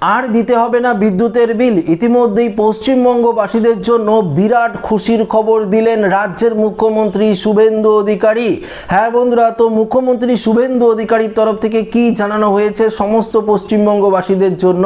আর দিতে হবে না বিদ্যুতের বিল। ইতিমধ্যেই পশ্চিমবঙ্গবাসীদের জন্য বিরাট খুশির খবর দিলেন রাজ্যের মুখ্যমন্ত্রী শুভেন্দু অধিকারী। হ্যাঁ বন্ধুরা, তো মুখ্যমন্ত্রী শুভেন্দু অধিকারীর তরফ থেকে কি জানানো হয়েছে সমস্ত পশ্চিমবঙ্গবাসীদের জন্য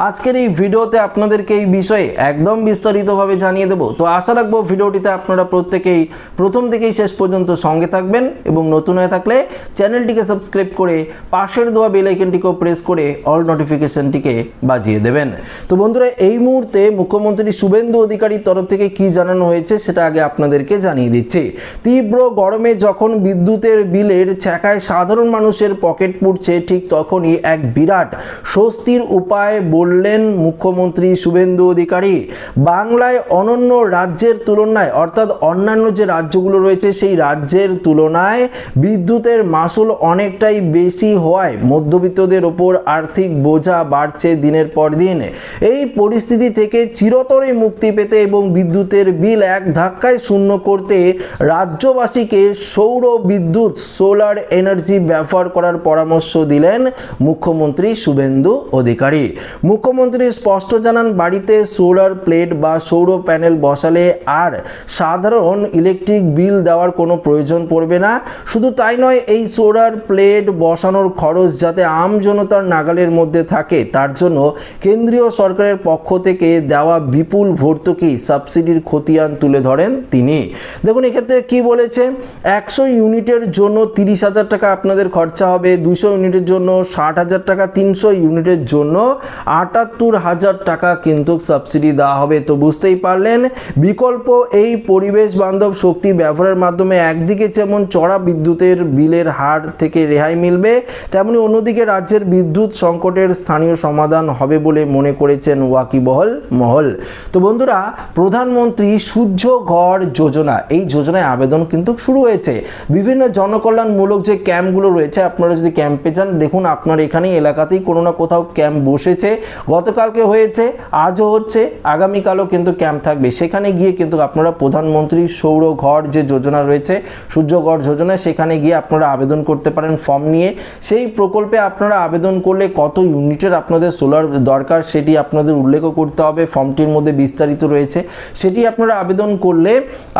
আজকের এই ভিডিওতে আপনাদেরকে এই বিষয়ে একদম বিস্তারিতভাবে জানিয়ে দেব। তো আশা রাখবো ভিডিওটিতে আপনারা প্রত্যেকেই প্রথম থেকেই শেষ পর্যন্ত সঙ্গে থাকবেন এবং নতুন হয়ে থাকলে চ্যানেলটিকে সাবস্ক্রাইব করে পাশের দেওয়া বেল আইকনটিকেও প্রেস করে অল নোটিফিকেশনটিকে বাজিয়ে দেবেন। তো বন্ধুরা, এই মুহূর্তে মুখ্যমন্ত্রী শুভেন্দু অধিকারীর তরফ থেকে কি জানানো হয়েছে সেটা আগে আপনাদেরকে জানিয়ে দিচ্ছি। তীব্র গরমে যখন বিদ্যুতের বিলের ছ্যাঁকায় সাধারণ মানুষের পকেট পুড়ছে, ঠিক তখনই এক বিরাট স্বস্তির উপায় বললেন মুখ্যমন্ত্রী শুভেন্দু অধিকারী। বাংলায় অন্যান্য রাজ্যের তুলনায়, অর্থাৎ অন্যান্য যে রাজ্যগুলো রয়েছে সেই রাজ্যের তুলনায় বিদ্যুতের মাসুল অনেকটাই বেশি হওয়ায় মধ্যবিত্তদের ওপর আর্থিক বোঝা বাড়ছে দিনের পর দিন। এই পরিস্থিতি থেকে চিরতরে মুক্তি পেতে এবং বিদ্যুতের বিল এক ধাক্কায় শূন্য করতে রাজ্যবাসীকে সৌর বিদ্যুৎ সোলার এনার্জি ব্যবহার করার পরামর্শ দিলেন মুখ্যমন্ত্রী শুভেন্দু অধিকারী। মুখ্যমন্ত্রী স্পষ্ট জানান, বাড়িতে সোলার প্লেট বা সৌর প্যানেল বসালে আর সাধারণ ইলেকট্রিক বিল দেওয়ার কোনো প্রয়োজন পড়বে না। শুধু তাই নয়, এই সোলার প্লেট বসানোর খরচ যাতে আম জনতার নাগালের মধ্যে থাকে তার জন্য কেন্দ্রীয় সরকারের পক্ষ থেকে দেওয়া বিপুল ভর্তুকি সাবসিডির খতিয়ান তুলে ধরেন তিনি। দেখুন এক্ষেত্রে কি বলেছে, 100 ইউনিটের জন্য 30,000 টাকা আপনাদের খরচা হবে, 200 ইউনিটের জন্য 60,000 টাকা, 300 ইউনিটের জন্য 78,000 টাকা কিন্তু সাবসিডি দেওয়া হবে। তো বুঝতেই পারলেন, বিকল্প এই পরিবেশ বান্ধব শক্তি ব্যবহারের মাধ্যমে একদিকে যেমন চড়া বিদ্যুতের বিলের হার থেকে রেহাই মিলবে, তেমনি অন্যদিকে রাজ্যের বিদ্যুৎ সংকটের স্থানীয় সমাধান হবে বলে মনে করেছেন ওয়াকিবহল মহল। তো বন্ধুরা, প্রধানমন্ত্রী সূর্য ঘর যোজনা, এই যোজনায় আবেদন কিন্তু শুরু হয়েছে। বিভিন্ন জনকল্যাণমূলক যে ক্যাম্পগুলো রয়েছে, আপনারা যদি ক্যাম্পে যান দেখুন আপনার এখানে এলাকাতেই কোনো না কোথাও ক্যাম্প বসেছে। গতকালকে হয়েছে, আজও হচ্ছে, আগামীকালও কিন্তু ক্যাম্প থাকবে। সেখানে গিয়ে কিন্তু আপনারা প্রধানমন্ত্রী সৌর ঘর যে যোজনা রয়েছে, সূর্য ঘর যোজনা, সেখানে গিয়ে আপনারা আবেদন করতে পারেন ফর্ম নিয়ে। সেই প্রকল্পে আপনারা আবেদন করলে কত ইউনিটের আপনাদের সোলার দরকার সেটি আপনাদের উল্লেখ করতে হবে, ফর্মটির মধ্যে বিস্তারিত রয়েছে। সেটি আপনারা আবেদন করলে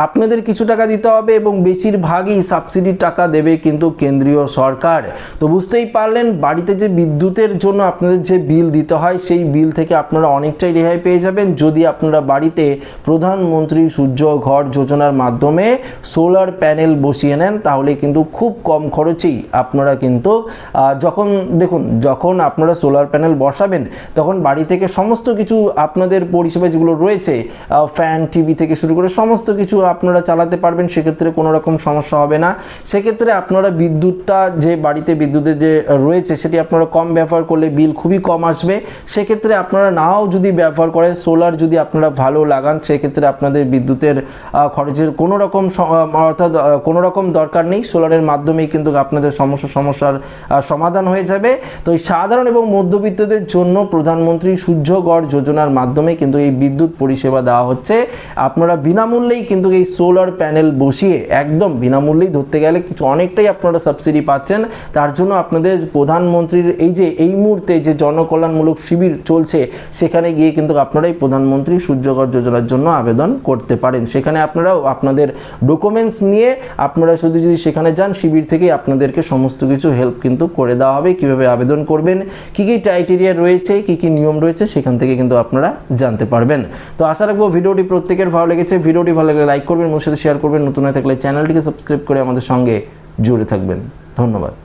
আপনাদের কিছু টাকা দিতে হবে এবং বেশিরভাগই সাবসিডির টাকা দেবে কিন্তু কেন্দ্রীয় সরকার। তো বুঝতেই পারলেন, বাড়িতে যে বিদ্যুতের জন্য আপনাদের যে বিল দিতে হয় সেই বিল থেকে আপনারা অনেকটাই রেহাই পেয়ে যাবেন যদি আপনারা বাড়িতে প্রধানমন্ত্রী সূর্য ঘর যোজনার মাধ্যমে সোলার প্যানেল বসিয়ে নেন। তাহলে কিন্তু খুব কম খরচেই আপনারা কিন্তু যখন আপনারা সোলার প্যানেল বসাবেন তখন বাড়ি থেকে সমস্ত কিছু আপনাদের পরিষেবা যেগুলো রয়েছে, ফ্যান, টিভি থেকে শুরু করে সমস্ত কিছু আপনারা চালাতে পারবেন। সেক্ষেত্রে কোনো রকম সমস্যা হবে না। সেক্ষেত্রে আপনারা বিদ্যুৎটা যে বাড়িতে বিদ্যুতের যে রয়েছে সেটি আপনারা কম ব্যবহার করলে বিল খুবই কম আসবে। সেক্ষেত্রে আপনারা নাও যদি ব্যবহার করেন, সোলার যদি আপনারা ভালো লাগান, সেক্ষেত্রে আপনাদের বিদ্যুতের খরচের কোনো রকম দরকার নেই। সোলারের মাধ্যমেই কিন্তু আপনাদের সমস্যার সমাধান হয়ে যাবে। তো এই সাধারণ এবং মধ্যবিত্তদের জন্য প্রধানমন্ত্রী সূর্য ঘর যোজনার মাধ্যমে কিন্তু এই বিদ্যুৎ পরিষেবা দেওয়া হচ্ছে। আপনারা বিনামূল্যেই কিন্তু এই সোলার প্যানেল বসিয়ে, একদম বিনামূল্যেই ধরতে গেলে কিছু অনেকটাই আপনারা সাবসিডি পাচ্ছেন। তার জন্য আপনাদের প্রধানমন্ত্রীর এই মুহূর্তে যে জনকল্যাণমূলক শিবির চলছে সেখানে গিয়ে কিন্তু আপনারা এই প্রধানমন্ত্রী সূর্য ঘর যোজনার জন্য আবেদন করতে পারেন। সেখানে আপনারাও আপনাদের ডকুমেন্টস নিয়ে আপনারা যদি সেখানে যান, শিবির থেকে আপনাদেরকে সমস্ত কিছু হেল্প কিন্তু করে দেওয়া হবে। কিভাবে আবেদন করবেন, কি কি ক্রাইটেরিয়া রয়েছে, কি কি নিয়ম রয়েছে, সেখান থেকে কিন্তু আপনারা জানতে পারবেন। তো আশা রাখবো ভিডিওটি প্রত্যেকের ভালো লেগেছে। ভিডিওটি ভালো লাগলে লাইক করবেন, ওর সাথে শেয়ার করবেন, নতুন হয়ে থাকলে চ্যানেলটিকে সাবস্ক্রাইব করে আমাদের সঙ্গে জুড়ে থাকবেন। ধন্যবাদ।